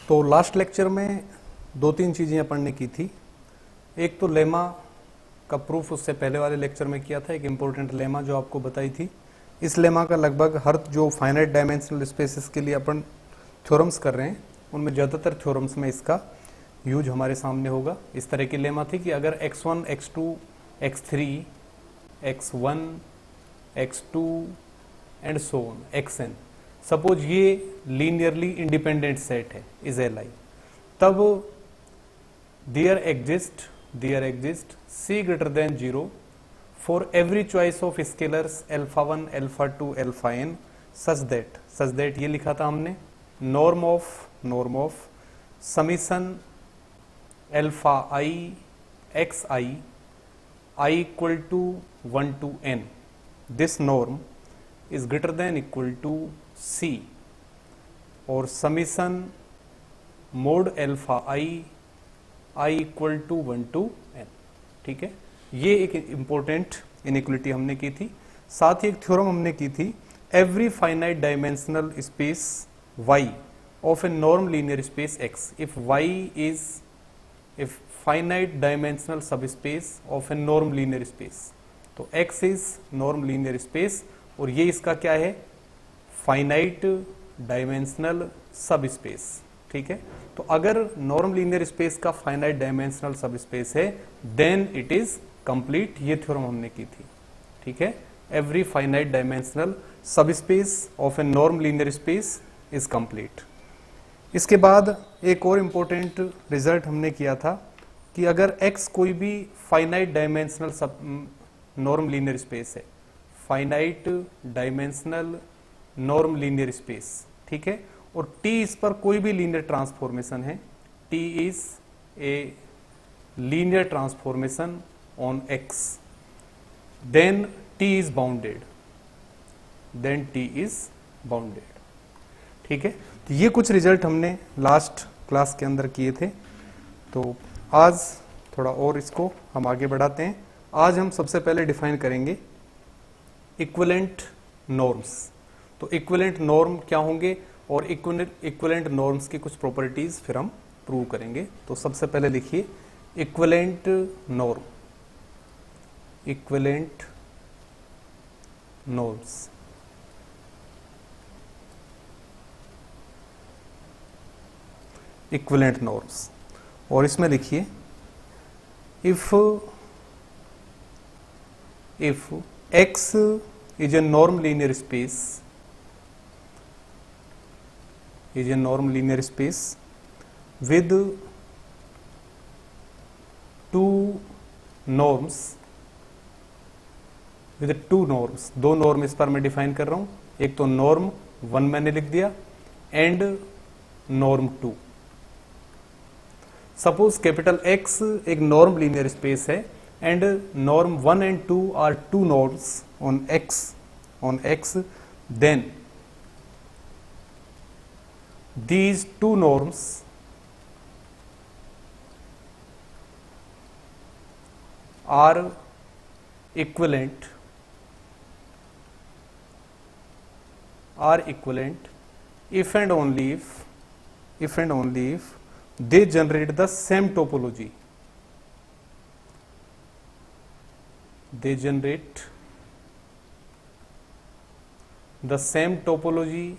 तो last lecture में दो तीन चीज़ें पढ़ने की थी। एक तो लेमा का प्रूफ उससे पहले वाले लेक्चर में किया था, एक इम्पोर्टेंट लेमा जो आपको बताई थी। इस लेमा का लगभग हर जो फाइनाइट डायमेंशनल स्पेसेस के लिए अपन थ्योरम्स कर रहे हैं उनमें ज़्यादातर थ्योरम्स में इसका यूज हमारे सामने होगा। इस तरह की लेमा थी कि अगर x1, x2, x3, x1, x2 and so on xn, suppose ये लीनियरली इंडिपेंडेंट सेट है इज Li, तब there exist c greater than 0 for every choice of scalars α1, α2, αn such that ये लिखा था हमने norm of summation alpha i x i equal to 1 to n, this norm is greater than equal to c और summation mod alpha i equal to 1 to n। ठीक है, ये एक important inequality हमने की थी। साथ ही एक थ्योरम हमने की थी, every finite dimensional space y of A norm linear space x if y is a finite dimensional subspace of A norm linear space. तो x is norm linear space और ये इसका क्या है, फाइनाइट डायमेंशनल सब स्पेस। ठीक है, तो अगर नॉर्म लीनियर स्पेस का फाइनाइट डायमेंशनल सब स्पेस है देन इट इज कंप्लीट। ये थ्योरम हमने की थी। ठीक है, एवरी फाइनाइट डायमेंशनल सब space of A norm linear space is complete. इसके बाद एक और इंपॉर्टेंट रिजल्ट हमने किया था कि अगर x कोई भी फाइनाइट डायमेंशनल सब नॉर्म लीनियर स्पेस है, finite dimensional norm linear space, ठीक है, और t इस पर कोई भी लीनियर ट्रांसफॉर्मेशन है, t is a linear transformation on x, then t is bounded. ठीक है, तो ये कुछ रिजल्ट हमने लास्ट क्लास के अंदर किए थे। तो आज थोड़ा और इसको हम आगे बढ़ाते हैं। आज हम सबसे पहले डिफाइन करेंगे इक्विवेलेंट नॉर्म्स। तो इक्विवेलेंट नॉर्म क्या होंगे और इक्विवेलेंट नॉर्म्स की कुछ प्रॉपर्टीज फिर हम प्रूव करेंगे। तो सबसे पहले लिखिए equivalent norm, equivalent norms. Equivalent norms, और इसमें लिखिए if x is a norm linear space with two norms, दो नॉर्म इस पर मैं डिफाइन कर रहा हूं। एक तो नॉर्म 1 मैंने लिख दिया and norm 2। Suppose capital X एक नॉर्म लीनियर स्पेस है and norm 1 and 2 are two norms on x, then these two norms are equivalent if and only if they generate the same topology. They generate the same topology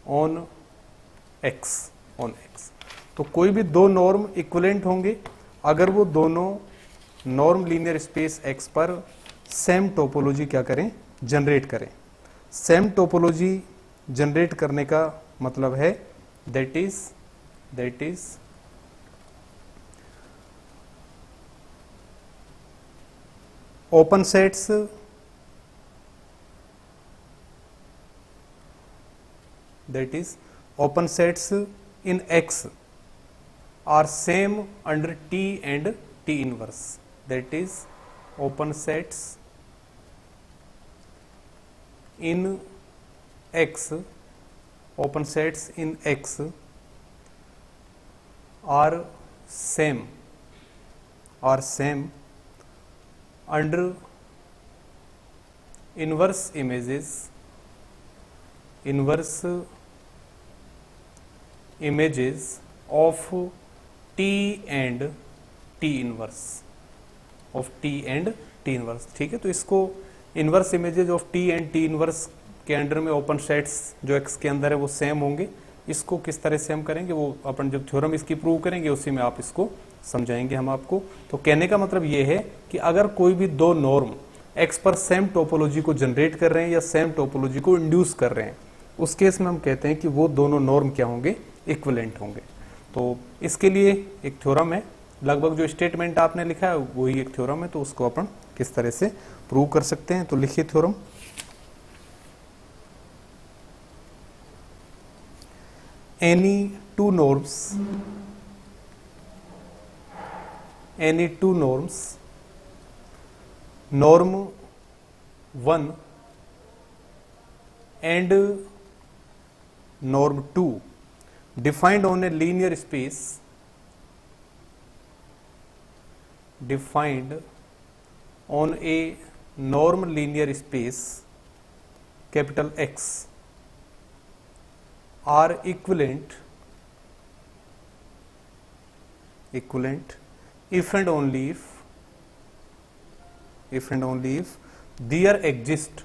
on x। तो कोई भी दो norm equivalent होंगे अगर वो दोनों norm linear space x पर same topology क्या करें, जनरेट करें। सेम टोपोलॉजी जनरेट करने का मतलब है that is open sets in x are same under T and T inverse, that is open sets in x are same under inverse images of T and T inverse ठीक है। तो इसको inverse images of T and T inverse के under में open sets जो x के अंदर है वो सेम होंगे। इसको किस तरह से हम करेंगे वो अपन जब थ्योरम इसकी प्रूव करेंगे उसी में आप इसको समझाएंगे हम आपको। तो कहने का मतलब ये है कि अगर कोई भी दो नॉर्म एक्स पर सेम टोपोलॉजी को जनरेट कर रहे हैं या सेम टोपोलॉजी को इंड्यूस कर रहे हैं, उस केस में हम कहते हैं कि वो दोनों नॉर्म क्या होंगे, इक्विवेलेंट होंगे। तो इसके लिए एक थ्योरम है, लगभग जो स्टेटमेंट आपने लिखा है वही एक थ्योरम है, तो उसको अपन किस तरह से प्रूव कर सकते हैं। तो लिखिए theorem. any two norms norm 1 and norm 2 defined on a linear space capital X are equivalent if and only if there exist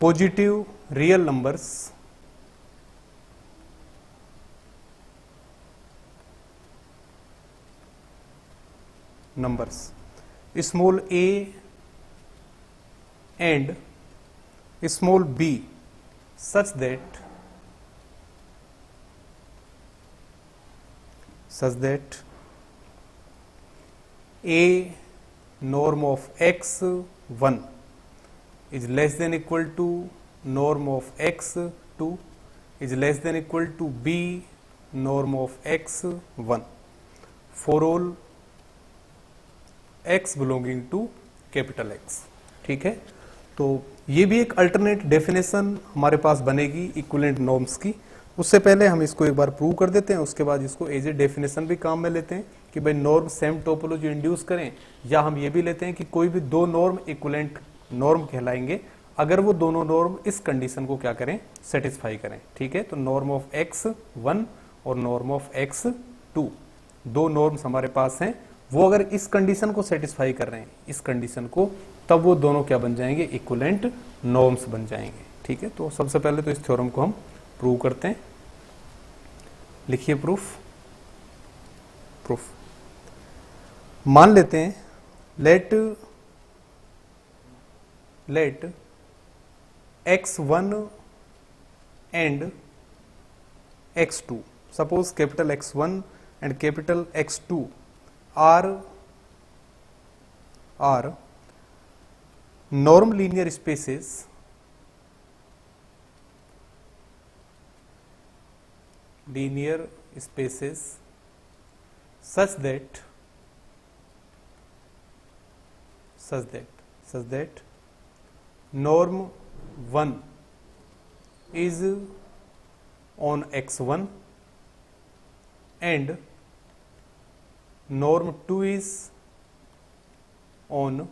positive real numbers small a and small b such that a norm of x1 is less than equal to norm of x2 is less than equal to b norm of x1 for all x belonging to capital X। ठीक है, तो ये भी एक alternate definition हमारे पास बनेगी equivalent norms की। उससे पहले हम इसको एक बार प्रूव कर देते हैं, उसके बाद इसको एज ए डेफिनेशन भी काम में लेते हैं कि भाई नॉर्म सेम टोपोलॉजी इंड्यूस करें, या हम ये भी लेते हैं कि कोई भी दो नॉर्म इक्विवेलेंट नॉर्म कहलाएंगे अगर वो दोनों नॉर्म इस कंडीशन को क्या करें, सेटिस्फाई करें। ठीक है, तो नॉर्म ऑफ x1 और नॉर्म ऑफ x2 दो नॉर्म्स हमारे पास हैं, वो अगर इस कंडीशन को सेटिस्फाई कर रहे हैं, इस कंडीशन को, तब वो दोनों क्या बन जाएंगे, इक्विवेलेंट नॉर्म्स बन जाएंगे। ठीक है, तो सबसे पहले तो इस थ्योरम को हम प्रूव करते हैं। लिखिए प्रूफ। मान लेते हैं let x1 and x2, suppose capital X1 and capital X2 are norm linear spaces such that norm 1 is on x1 and norm 2 is on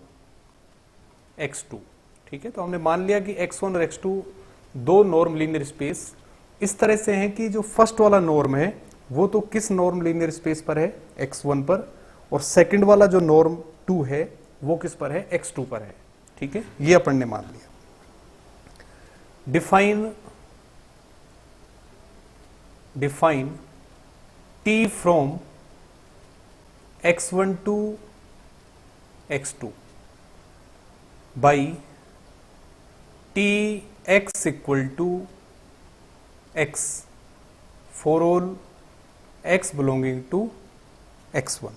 x2। ठीक है, तो हमने मान लिया कि x1 और x2 दो नॉर्म लीनियर स्पेस इस तरह से हैं कि जो फर्स्ट वाला नॉर्म है वो तो किस नॉर्म लीनियर स्पेस पर है, x1 पर, और सेकंड वाला जो नॉर्म 2 है वो किस पर है, x2 पर है। ठीक है, ये अपन ने मान लिया। Define t from x1 to x2 by tx equal to x for all x belonging to x1।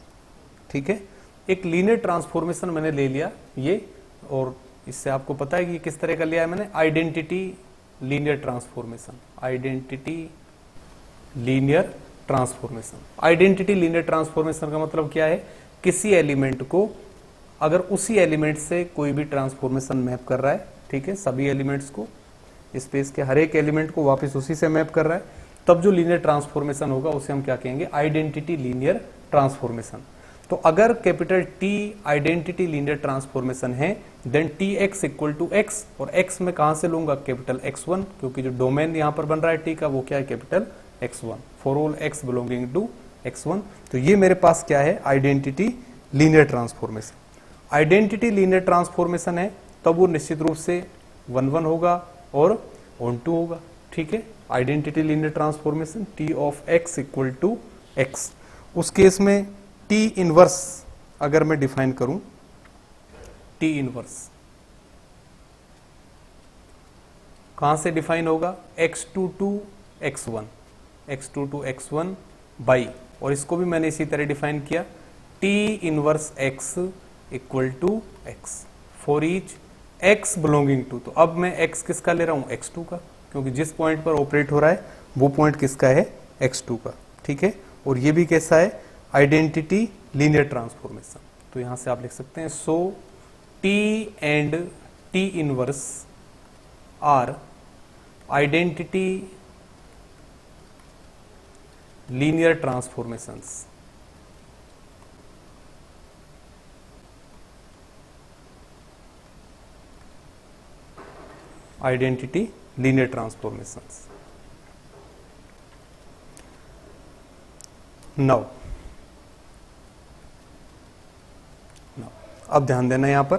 ठीक है, एक लीनियर ट्रांसफॉर्मेशन मैंने ले लिया ये, और इससे आपको पता है कि किस तरह का लिया है मैंने, identity linear transformation. Identity linear transformation का मतलब क्या है, किसी एलिमेंट को अगर उसी एलिमेंट से कोई भी ट्रांसफॉर्मेशन मैप कर रहा है, ठीक है, सभी एलिमेंट्स को, स्पेस के हर एक एलिमेंट को वापस उसी से मैप कर रहा है, तब जो लीनियर ट्रांसफॉर्मेशन होगा उसे हम क्या कहेंगे, आइडेंटिटी लीनियर ट्रांसफॉर्मेशन। तो अगर capital T identity linear transformation है then T X equal to X, और एक्स में कहां से लूंगा, कैपिटल x1, क्योंकि जो डोमेन यहां पर बन रहा है टी का वो क्या है, capital x1, for all x belonging to x1। तो ये मेरे पास क्या है, identity linear transformation. Identity linear transformation है तब वो निश्चित रूप से 1 1 होगा और ऑन टू होगा, ठीक है। Identity linear transformation T of X equal to X. उस केस में टी इनवर्स अगर मैं डिफाइन करूं, टी इनवर्स कहां से डिफाइन होगा, x2 to x1, x2 to x1 by, और इसको भी मैंने इसी तरह डिफाइन किया, t inverse x equal to x for each x belonging to. तो अब मैं x किसका ले रहा हूं, x2 का, क्योंकि जिस पॉइंट पर ऑपरेट हो रहा है वो पॉइंट किसका है, x2 का, ठीक है। और ये भी कैसा है, आइडेंटिटी लीनियर ट्रांसफॉर्मेशन। तो यहां से आप लिख सकते हैं so t and t inverse are identity linear transformations. Identity linear transformations. Now अब ध्यान देना यहां पर,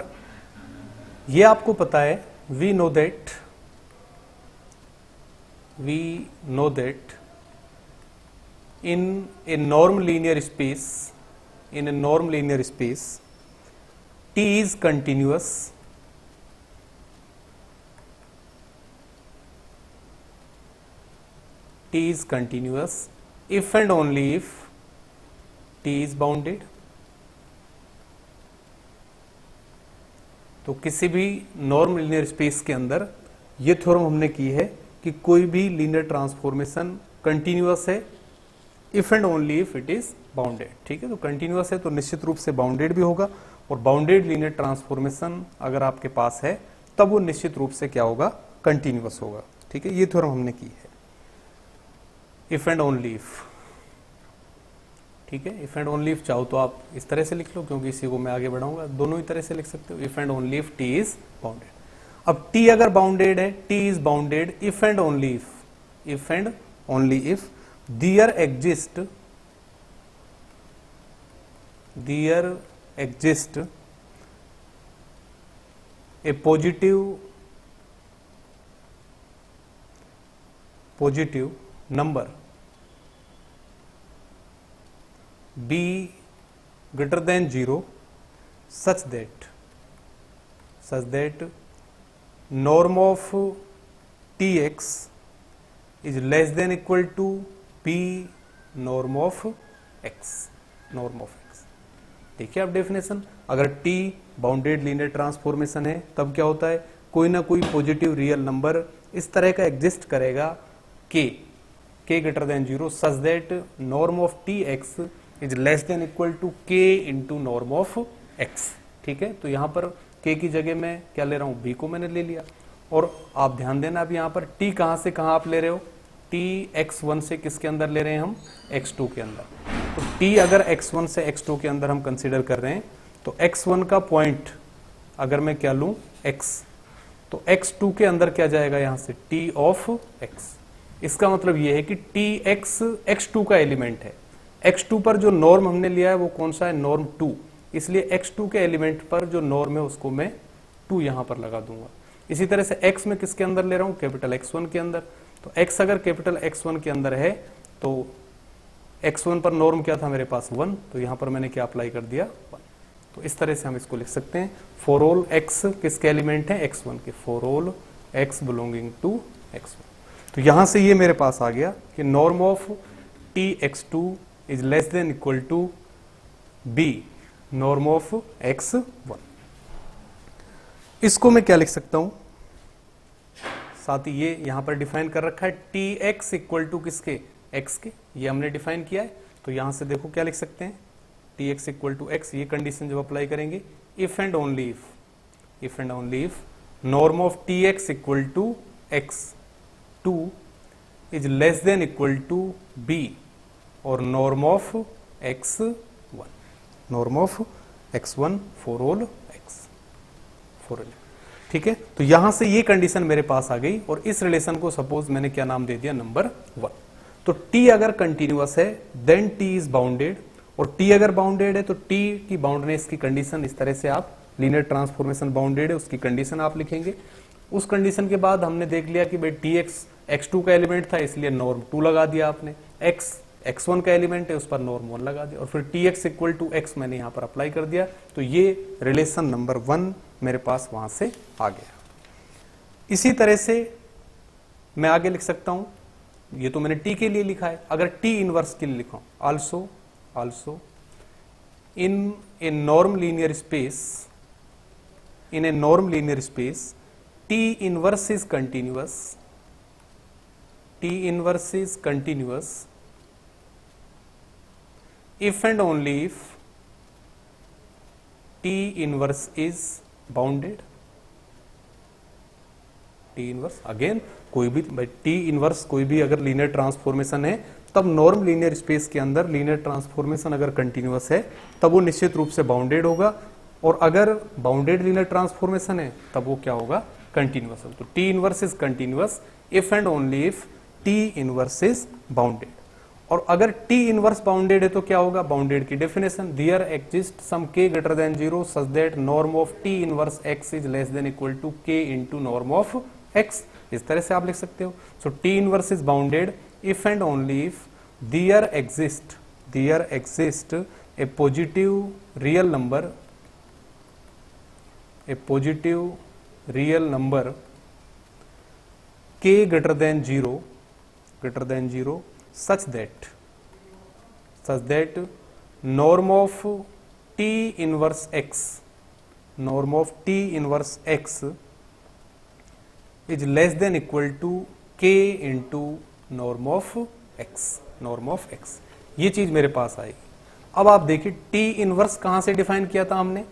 ये आपको पता है, we know that in a norm linear space, in a norm linear space, T is continuous if and only if T is bounded। तो किसी भी नॉर्म लीनियर स्पेस के अंदर ये थ्योरम हमने की है कि कोई भी लीनियर ट्रांसफॉर्मेशन कंटिन्यूअस है if and only if it is bounded, ठीक है। तो कंटिन्यूअस है तो निश्चित रूप से बाउंडेड भी होगा, और बाउंडेड लीनियर ट्रांसफॉर्मेशन अगर आपके पास है तब वो निश्चित रूप से क्या होगा, कंटिन्यूअस होगा, ठीक है। ये थ्योरम हमने की है, इफ एंड ओनली इफ, ठीक है। इफ एंड ओनली इफ चाहो तो आप इस तरह से लिख लो, क्योंकि इसी को मैं आगे बढ़ाऊंगा, दोनों ही तरह से लिख सकते हो, if and only if T is bounded. अब टी अगर बाउंडेड है, T is bounded if and only if there exist a positive number b greater than 0 such that norm of tx is less than equal to b norm of x। देखिए आप definition, अगर t bounded linear transformation है तब क्या होता है, कोई ना कोई पॉजिटिव रियल नंबर इस तरह का एग्जिस्ट करेगा k greater than 0 such that norm of tx is less than equal to k into norm of x, ठीक है। तो यहां पर k की जगह मैं क्या ले रहा हूं, b को मैंने ले लिया। और आप ध्यान देना अब यहां पर t कहां से कहां आप ले रहे हो, t x1 से किसके अंदर ले रहे हैं हम, x2 के अंदर। तो t अगर x1 से x2 के अंदर हम कंसीडर कर रहे हैं तो x1 का पॉइंट अगर मैं क्या लूं x, तो x2 के अंदर क्या जाएगा यहां से, t ऑफ x। इसका मतलब यह है कि tx x2 का एलिमेंट है, x2 पर जो नॉर्म हमने लिया है वो कौन सा है, नॉर्म 2, इसलिए x2 के एलिमेंट पर जो नॉर्म है उसको मैं 2 यहां पर लगा दूंगा। इसी तरह से x में किसके अंदर ले रहा हूं, कैपिटल x1 के अंदर। तो x अगर कैपिटल x1 के अंदर है तो x1 पर नॉर्म क्या था मेरे पास 1, तो यहां पर मैंने क्या अप्लाई कर दिया 1। तो इस तरह से हम इसको लिख सकते हैं, फॉर ऑल x किसके एलिमेंट है, x1 के, for all x belonging to x1। तो यहां से ये मेरे पास आ गया कि norm of tx2 is less than equal to b norm of x1। इसको मैं क्या लिख सकता हूं, साथ ही ये यहां पर डिफाइन कर रखा है tx इक्वल टू किसके, x के, ये हमने डिफाइन किया है। तो यहां से देखो क्या लिख सकते हैं, tx इक्वल टू x, ये कंडीशन जब अप्लाई करेंगे, if and only if norm of tx equal to x2 is less than equal to B और norm of x1, norm of x1 for all x, for all. ठीक है, तो यहां से ये कंडीशन मेरे पास आ गई और इस रिलेशन को सपोज मैंने क्या नाम दे दिया, नंबर 1। तो t अगर कंटिन्यूअस है देन t इज बाउंडेड, और t अगर बाउंडेड है तो t की बाउंडनेस की कंडीशन इस तरह से आप लीनियर ट्रांसफॉर्मेशन बाउंडेड है उसकी कंडीशन आप लिखेंगे। उस कंडीशन के बाद हमने देख लिया कि भाई tx x2 का एलिमेंट था इसलिए नॉर्म 2 लगा दिया आपने, x x1 का एलिमेंट है उस पर नॉर्म 1 लगा दिया, और फिर tx इक्वल टू x मैंने यहां पर अप्लाई कर दिया। तो ये रिलेशन नंबर 1 मेरे पास वहां से आ गया। इसी तरह से मैं आगे लिख सकता हूं, ये तो मैंने t के लिए लिखा है, अगर t इनवर्स के लिए लिखा also in A norm linear space, in a norm linear space t inverse is continuous, t inverse is continuous if and only if t inverse is bounded, t inverse again कोई भी t inverse कोई भी अगर linear transformation है तब norm linear space के अंदर linear transformation अगर कंटिन्यूअस है तब वो निश्चित रूप से बाउंडेड होगा, और अगर बाउंडेड लीनियर ट्रांसफॉर्मेशन है तब वो क्या होगा, कंटिन्यूअस होगा। तो t inverse is continuous if and only if t inverse is bounded. और अगर t इनवर्स बाउंडेड है तो क्या होगा, बाउंडेड की definition there exist some k greater than 0 such that norm of t inverse x is less than equal to k into norm of x। इस तरह से आप लिख सकते हो। So t inverse is bounded if and only if there exist a positive real number, a positive real number k greater than 0 such that norm of t inverse x is less than equal to k into norm of x। ये चीज मेरे पास आई। अब आप देखिए t inverse कहां से define किया था हमने,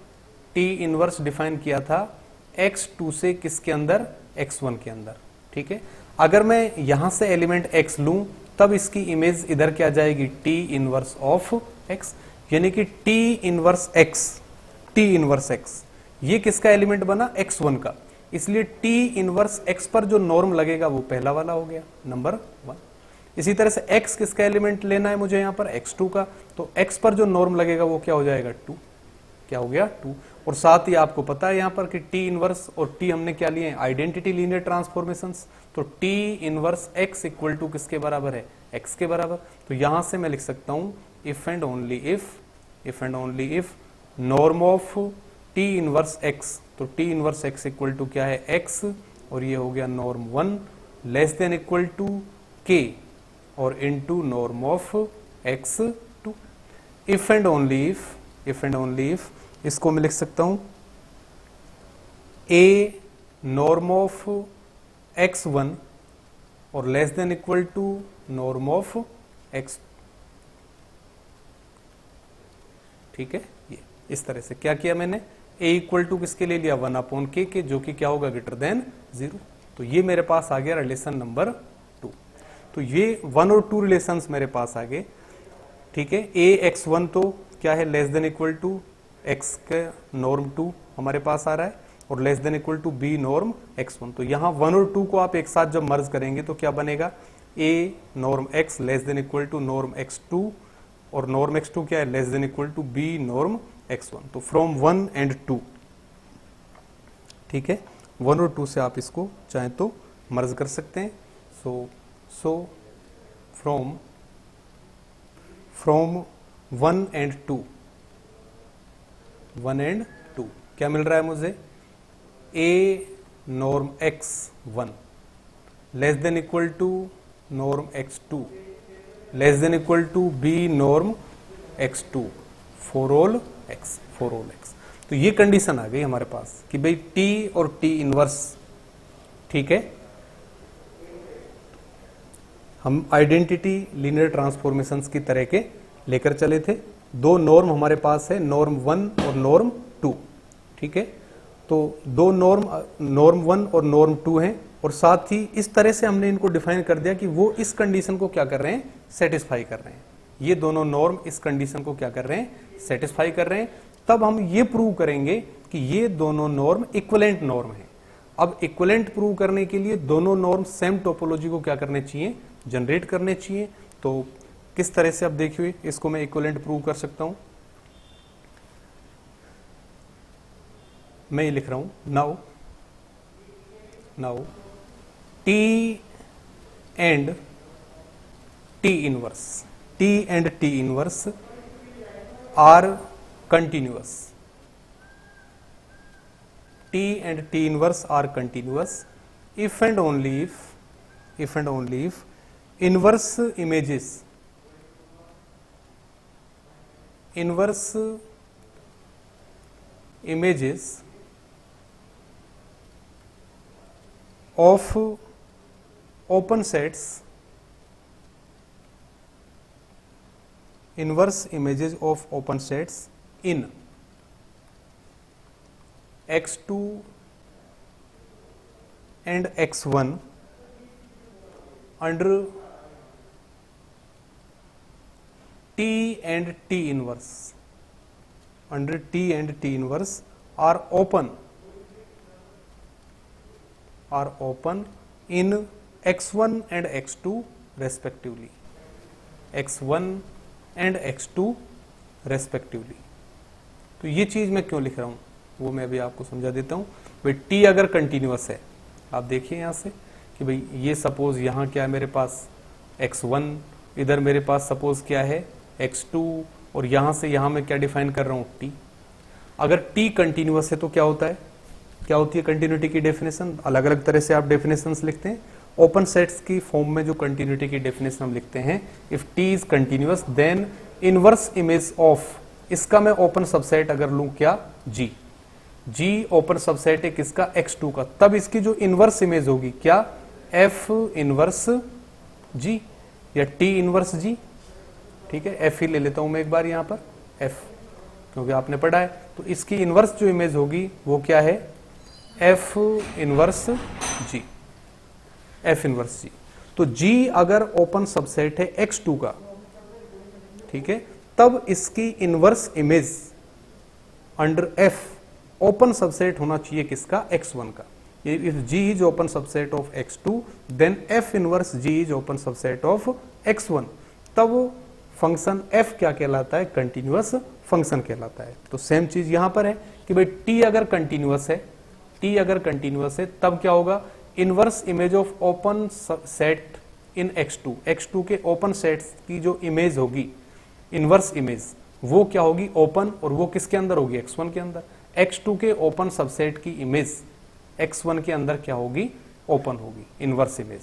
t इनवर्स डिफाइन किया था x2 से किसके अंदर, x1 के अंदर। ठीक है, अगर मैं यहां से एलिमेंट x लूं तब इसकी इमेज इधर क्या जाएगी, t इनवर्स ऑफ x, यानी कि t इनवर्स x ये किसका एलिमेंट बना, x1 का, इसलिए t इनवर्स x पर जो नॉर्म लगेगा वो पहला वाला हो गया, नंबर 1। इसी तरह से x किसका एलिमेंट लेना है मुझे यहां पर, x2 का, तो x पर जो नॉर्म लगेगा वो क्या हो जाएगा, 2, क्या हो गया 2। और साथ ही आपको पता है यहां पर कि t इनवर्स और t हमने क्या लिए हैं, आइडेंटिटी लीनियर ट्रांसफॉर्मेशंस, तो t inverse x equal to किसके बराबर है, x के बराबर। तो यहां से मैं लिख सकता हूं if and only if norm of t inverse x, तो t inverse x equal to क्या है, x, और ये हो गया norm 1 less than equal to k और into norm of x2। If and only if इसको मैं लिख सकता हूं a नॉर्म ऑफ x1 और less than equal to norm of x। ठीक है, ये इस तरह से क्या किया मैंने, a इक्वल टू किसके ले लिया, 1 k के, जो कि क्या होगा, ग्रेटर देन 0। तो ये मेरे पास आ गया रिलेशन नंबर 2। तो ये 1 और 2 रिलेशंस मेरे पास आ गए। ठीक है, a x1 तो क्या है, less than equal to x के नॉर्म 2 हमारे पास आ रहा है, और less than equal to b norm x1। तो यहां 1 और 2 को आप एक साथ जब मर्ज करेंगे तो क्या बनेगा, a norm x less than equal to norm x2, और नॉर्म x2 क्या है, less than equal to b norm x1। तो फ्रॉम 1 एंड 2, ठीक है, 1 और 2 से आप इसको चाहे तो मर्ज कर सकते हैं। सो फ्रॉम 1 एंड 2 क्या मिल रहा है मुझे, a norm x1 less than equal to norm x2 less than equal to b norm x2 for all x। तो ये कंडीशन आ गई हमारे पास कि भाई t और t इनवर्स, ठीक है, हम आइडेंटिटी लीनियर ट्रांसफॉर्मेशंस की तरह के लेकर चले थे। 2 नॉर्म हमारे पास है, नॉर्म 1 और नॉर्म 2। ठीक है, तो 2 नॉर्म 1 और नॉर्म 2 हैं, और साथ ही इस तरह से हमने इनको डिफाइन कर दिया कि वो इस कंडीशन को क्या कर रहे हैं, सेटिस्फाई कर रहे हैं। ये दोनों नॉर्म इस कंडीशन को क्या कर रहे हैं, सेटिस्फाई कर रहे हैं। तब हम ये प्रूव करेंगे कि ये दोनों नॉर्म इक्विवेलेंट नॉर्म है। अब इक्विवेलेंट प्रूव करने के लिए दोनों नॉर्म सेम टोपोलॉजी को क्या करने चाहिए, जनरेट करने चाहिए। तो किस तरह से, अब देखिए इसको मैं इक्विवेलेंट प्रूव कर सकता हूं। मैं ये लिख रहा हूं, now T and T inverse are continuous. T and T inverse are continuous if and only if inverse images of open sets, inverse images of open sets in x2 and x1 under T and T inverse are open in x1 and x2 respectively, x1 and x2 respectively। तो ये चीज मैं क्यों लिख रहा हूं वो मैं अभी आपको समझा देता हूं। भाई टी अगर कंटिन्यूअस है, आप देखिए यहां से कि भाई ये सपोज यहां क्या है मेरे पास x1, इधर मेरे पास सपोज क्या है x2, और यहां से यहां मैं क्या डिफाइन कर रहा हूं टी। अगर टी कंटिन्यूअस है तो क्या होता है, क्या होती है कंटिन्यूटी की डेफिनेशन। अलग अलग तरह से आप डेफिनेशंस लिखते हैं। ओपन सेट्स की फॉर्म में जो कंटिन्यूटी की डेफिनेशन हम लिखते हैं, if T is continuous then inverse image of, इसका मैं ओपन सबसेट अगर लूं क्या जी ओपन सबसेट है किसका, x2 का, तब इसकी जो इनवर्स इमेज होगी क्या, f इनवर्स g या t इनवर्स g। ठीक है, f ही ले लेता हूं मैं एक बार यहां पर f, क्योंकि आपने पढ़ा है। तो इसकी इनवर्स जो इमेज होगी वो क्या है, f inverse g, f inverse g। तो g अगर ओपन सबसेट है x2 का, ठीक है, तब इसकी inverse image under f open subset होना चाहिए किसका, x1 का। If g is open subset of x2 then f inverse g is open subset of x1, तब फंक्शन f क्या कहलाता है, कंटिन्यूअस फंक्शन कहलाता है। तो सेम चीज यहां पर है कि भाई t अगर कंटिन्यूअस है, तब क्या होगा, inverse image of open set in x2 के ओपन सेट्स की जो इमेज होगी, इनवर्स इमेज, वो क्या होगी, ओपन, और वो किसके अंदर होगी, x1 के अंदर। x2 के ओपन सबसेट की इमेज x1 के अंदर क्या होगी, ओपन होगी, इनवर्स इमेज।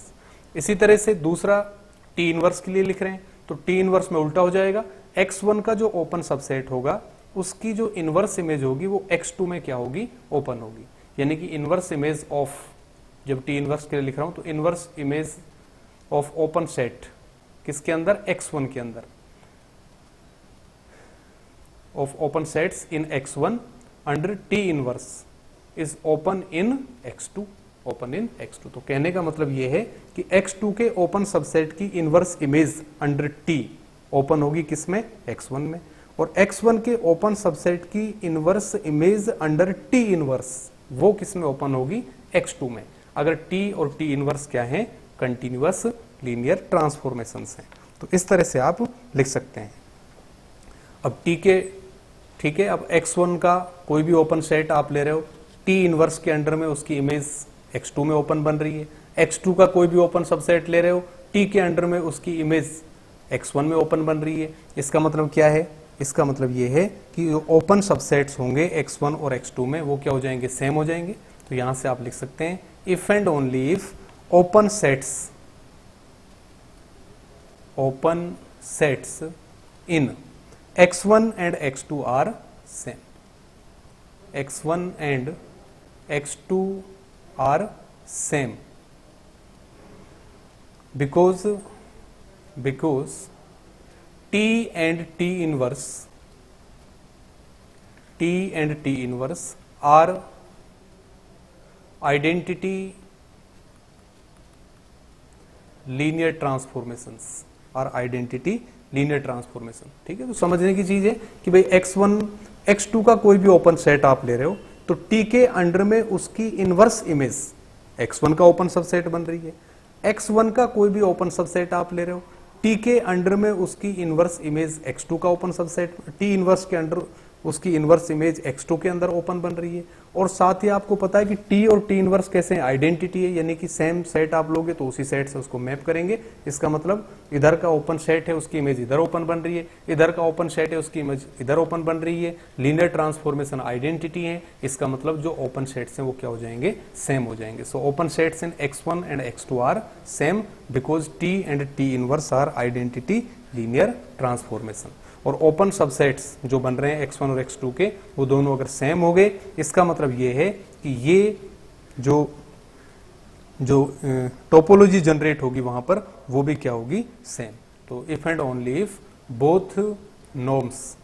इसी तरह से दूसरा t इनवर्स के लिए लिख रहे हैं, तो t इनवर्स में उल्टा हो जाएगा, x1 का जो ओपन सबसेट होगा उसकी जो इनवर्स इमेज होगी वो x2 में क्या होगी, ओपन होगी। यानी कि इनवर्स इमेज ऑफ, जब t इनवर्स के लिए लिख रहा हूं तो inverse image of open set किसके अंदर, x1 के अंदर, of open sets in x1 under t inverse is open in x2, तो कहने का मतलब यह है कि x2 के ओपन सबसेट की inverse image under t open होगी किसमें, x1 में, और x1 के ओपन सबसेट की inverse image under t inverse वो किसमें ओपन होगी, x2 में। अगर t और t इनवर्स क्या है, कंटिन्यूअस लीनियर ट्रांसफॉर्मेशंस हैं। तो इस तरह से आप लिख सकते हैं। अब t के, ठीक है, अब x1 का कोई भी ओपन सेट आप ले रहे हो, t इनवर्स के अंडर में उसकी इमेज x2 में ओपन बन रही है। x2 का कोई भी ओपन सबसेट ले रहे हो, t के अंडर में उसकी इमेज x1 में ओपन बन रही है। इसका मतलब क्या है, इसका मतलब ये है कि ओपन सबसेट्स होंगे x1 और x2 में, वो क्या हो जाएंगे, सेम हो जाएंगे। तो यहां से आप लिख सकते हैं if and only if open sets in x1 and x2 are same, x1 and x2 are same because t and t inverse are identity linear transformations और आइडेंटिटी लीनियर ट्रांसफॉर्मेशन। ठीक है, तो समझने की चीज है कि भाई x1 x2 का कोई भी ओपन सेट आप ले रहे हो तो T के अंडर में उसकी इनवर्स इमेज x1 का ओपन सबसेट बन रही है। x1 का कोई भी ओपन सबसेट आप ले रहे हो, T के अंडर में उसकी इनवर्स इमेज x2 का ओपन सबसेट, T इनवर्स के अंडर उसकी इनवर्स इमेज x2 के अंदर ओपन बन रही है। और साथ ही आपको पता है कि T और T इनवर्स कैसे आइडेंटिटी है, यानी कि सेम सेट आप लोगे तो उसी सेट से उसको मैप करेंगे। इसका मतलब इधर का ओपन सेट है उसकी इमेज इधर ओपन बन रही है, इधर का ओपन सेट है उसकी इमेज इधर ओपन बन रही है। लीनियर ट्रांसफॉर्मेशन आइडेंटिटी है, इसका मतलब जो ओपन सेट्स हैं वो क्या हो जाएंगे, सेम हो जाएंगे। So open sets in x1 and x2 are same because T and T inverse are identity linear transformation. और ओपन सबसेट्स जो बन रहे हैं x1 और x2 के वो दोनों अगर सेम हो गए, इसका मतलब ये है कि ये जो टोपोलॉजी जनरेट होगी वहां पर वो भी क्या होगी, सेम। तो if and only if both norms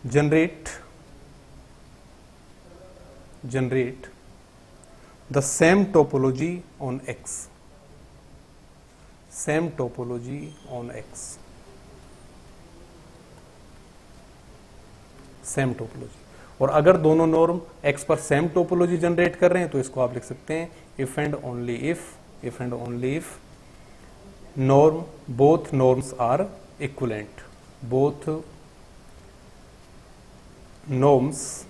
generate the same topology on x, same topology on x, same topology. और अगर दोनों नॉर्म x पर सेम टोपोलॉजी जनरेट कर रहे हैं तो इसको आप लिख सकते हैं if and only if norm both norms are equivalent, both norms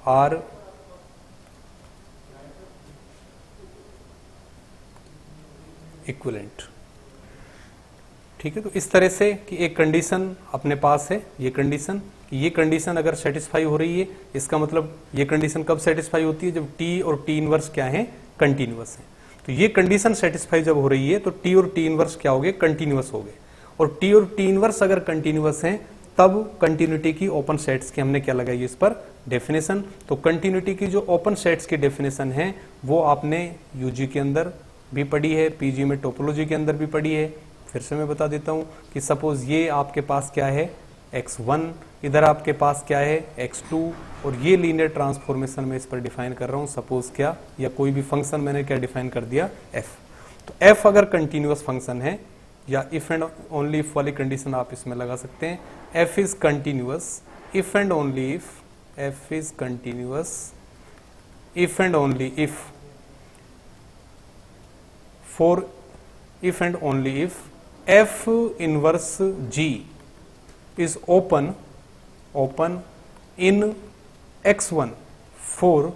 are equivalent. ठीक है, तो इस तरह से कि एक कंडीशन अपने पास है, ये कंडीशन अगर सेटिस्फाई हो रही है, इसका मतलब ये कंडीशन कब सेटिस्फाई होती है, जब T और T इनवर्स क्या है, कंटिन्यूअस है। तो ये कंडीशन सेटिस्फाई जब हो रही है तो T और T इनवर्स क्या हो गए, कंटिन्यूअस हो गए। और T और T इनवर्स अगर कंटिन्यूअस हैं तब कंटिन्यूटी की ओपन सेट्स की हमने क्या लगाई इस पर, डेफिनेशन। तो कंटिन्यूटी की जो ओपन सेट्स की डेफिनेशन है वो आपने यूजी के अंदर भी पढ़ी है, पीजी में टोपोलॉजी के अंदर भी पढ़ी है। फिर से मैं बता देता हूं कि सपोज ये आपके पास क्या है, x1, इधर आपके पास क्या है, x2, और ये लीनियर ट्रांसफॉर्मेशन में इस पर डिफाइन कर रहा हूं सपोज क्या, या कोई भी फंक्शन मैंने क्या डिफाइन कर दिया, f। तो f अगर कंटिन्यूअस फंक्शन है, या इफ एंड ओनली इफ वाली कंडीशन आप इसमें लगा सकते हैं, f is continuous if and only if, f is continuous if and only if, for if and only if f inverse g is open in x1 for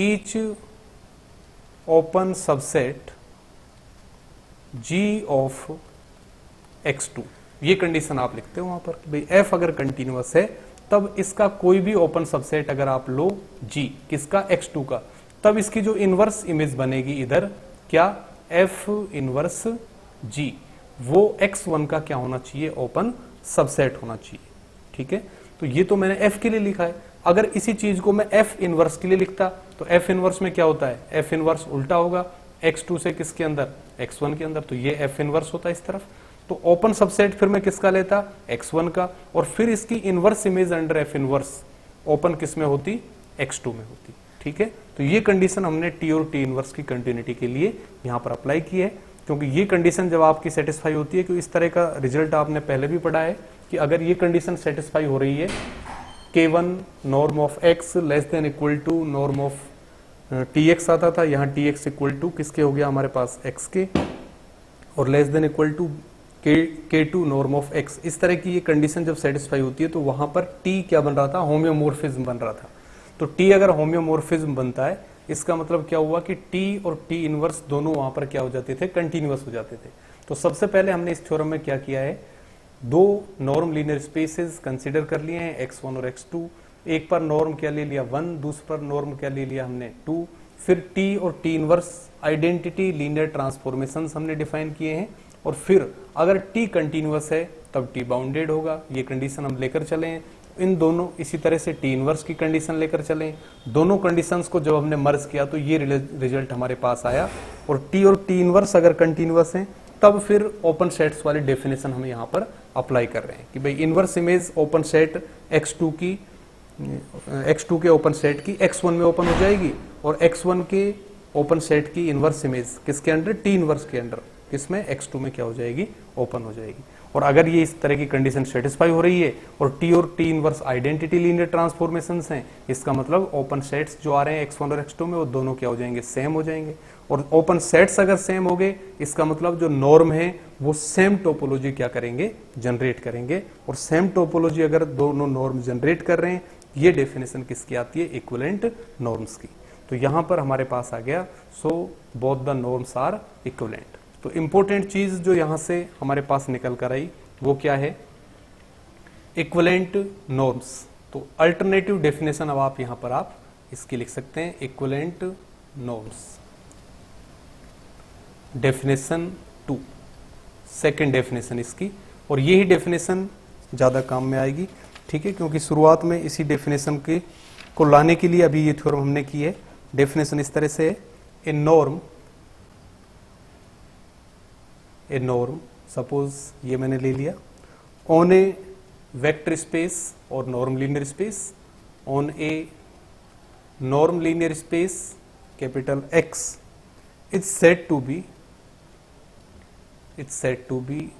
each open subset g of x2। ये condition आप लिखते हो वहां पर, भाई f अगर continuous है तब इसका कोई भी ओपन सबसेट अगर आप लो g, किसका, x2 का, तब इसकी जो इनवर्स इमेज बनेगी इधर क्या, f इनवर्स g, वो x1 का क्या होना चाहिए, ओपन सबसेट होना चाहिए। ठीक है, तो ये तो मैंने f के लिए लिखा है। अगर इसी चीज को मैं f इनवर्स के लिए लिखता तो f इनवर्स में क्या होता है, f इनवर्स उल्टा होगा, x2 से किसके अंदर, x1 के अंदर, तो ये f इनवर्स होता है इस तरफ। तो ओपन सबसेट फिर मैं किसका लेता, x1 का, और फिर इसकी inverse image under f inverse open किस में होती, x2 में होती। ठीक है, तो ये कंडीशन हमने T और T इनवर्स की कंटिन्यूटी के लिए यहां पर अप्लाई की है, क्योंकि ये कंडीशन जब आपकी सेटिस्फाई होती है, कि इस तरह का रिजल्ट आपने पहले भी पढ़ा है कि अगर ये कंडीशन सेटिस्फाई हो रही है, K1 norm of x less than equal to norm of Tx आता था, यहाँ Tx इक्वल टू किसके हो गया हमारे पास, x के, और less than equal to K2 norm of x, इस तरह की ये कंडीशन जब सेटिस्फाई होती है तो वहां पर T क्या बन रहा था, होम्योमोर्फिज्म बन रहा था। तो T अगर होम्योमोर्फिज्म बनता है, इसका मतलब क्या हुआ कि T और T इनवर्स दोनों वहां पर क्या हो जाते थे, कंटिन्यूअस हो जाते थे। तो सबसे पहले हमने इस थ्योरम में क्या किया है, दो नॉर्म लीनियर स्पेसेस कंसीडर कर लिए हैं, x1 और x2। एक पर नॉर्म क्या ले लिया, 1, दूसरे पर नॉर्म क्या ले लिया हमने, 2। फिर T और T inverse identity linear transformations हमने डिफाइन किए हैं, और फिर अगर T कंटिन्यूअस है तब T बाउंडेड होगा, ये कंडीशन हम लेकर चले हैं। इन दोनों इसी तरह से T इनवर्स की कंडीशन लेकर चलें, दोनों कंडीशंस को जब हमने मर्ज किया तो ये रिजल्ट हमारे पास आया। और T और T इनवर्स अगर कंटिन्यूअस हैं तब फिर ओपन सेट्स वाली डेफिनेशन हम यहाँ पर अप्लाई कर रहे हैं कि भाई inverse image open set x2 की x2 के ओपन सेट की x1 में ओपन हो जाएगी, और x1 के ओपन सेट की इनवर्स इमेज किसके अंडर, टी इनवर्स के अंडर, किसमें, x2 में क्या हो जाएगी, ओपन हो जाएगी। और अगर ये इस तरह की कंडीशन सेटिस्फाई हो रही है और T inverse identity linear transformations हैं, इसका मतलब ओपन सेट्स जो आ रहे हैं x1 और x2 में वो दोनों क्या हो जाएंगे, सेम हो जाएंगे। और ओपन सेट्स अगर सेम हो गए, इसका मतलब जो नॉर्म है वो सेम टोपोलॉजी क्या करेंगे, जनरेट करेंगे। और सेम टोपोलॉजी अगर दोनों नॉर्म जनरेट कर रहे हैं, ये डेफिनेशन किसकी आती है, इक्विवेलेंट नॉर्म्स की। तो यहां पर हमारे पास आ गया so both the norms are equivalent. तो इंपॉर्टेंट चीज जो यहां से हमारे पास निकल कर आई वो क्या है, इक्विवेलेंट नॉर्म्स। तो अल्टरनेटिव डेफिनेशन अब आप यहां पर आप इसकी लिख सकते हैं, equivalent norms. Definition 2, second definition इसकी, और यही डेफिनेशन ज्यादा काम में आएगी, ठीक है, क्योंकि शुरुआत में इसी डेफिनेशन के को लाने के लिए अभी ये थ्योरम हमने की है। डेफिनेशन इस तरह से है, ए नॉर्म सपोज ये मैंने ले लिया, ऑन ए वेक्टर स्पेस और norm linear space, on A norm linear space capital X is said to be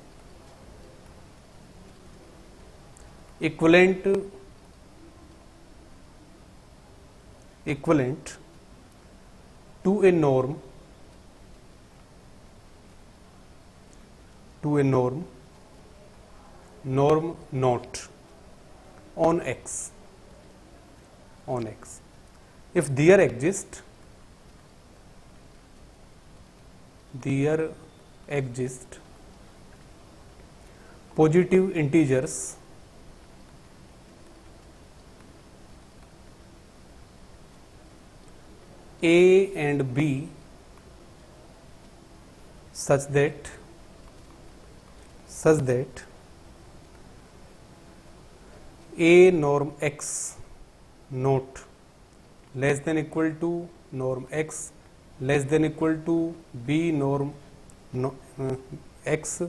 equivalent to a norm not on X if there exist positive integers A and B such that A norm X not less than equal to norm X less than equal to B norm X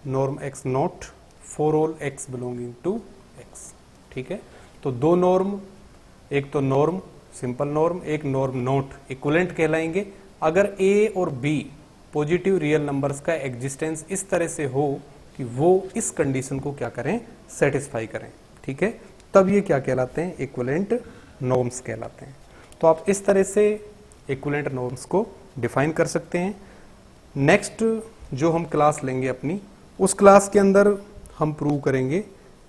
norm X not for all X belonging to X। ठीक है, तो दो norm, एक तो norm simple norm, एक norm note, equivalent कहलाएंगे अगर A और B पॉजिटिव रियल नंबर्स का एग्जिस्टेंस इस तरह से हो कि वो इस कंडीशन को क्या करें, सेटिस्फाई करें। ठीक है, तब ये क्या कहलाते हैं, इक्विवेलेंट नॉर्म्स कहलाते हैं। तो आप इस तरह से इक्विवेलेंट नॉर्म्स को डिफाइन कर सकते हैं। नेक्स्ट जो हम क्लास लेंगे अपनी, उस क्लास के अंदर हम प्रूव करेंगे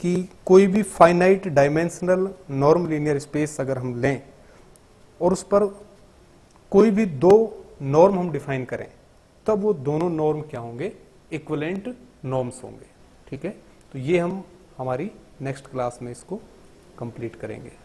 कि कोई भी finite dimensional norm linear space अगर हम लें और उस पर कोई भी दो नॉर्म हम डिफाइन करें, तब वो दोनों नॉर्म क्या होंगे, इक्विवेलेंट नॉर्म्स होंगे। ठीक है, तो ये हम हमारी नेक्स्ट क्लास में इसको कंप्लीट करेंगे।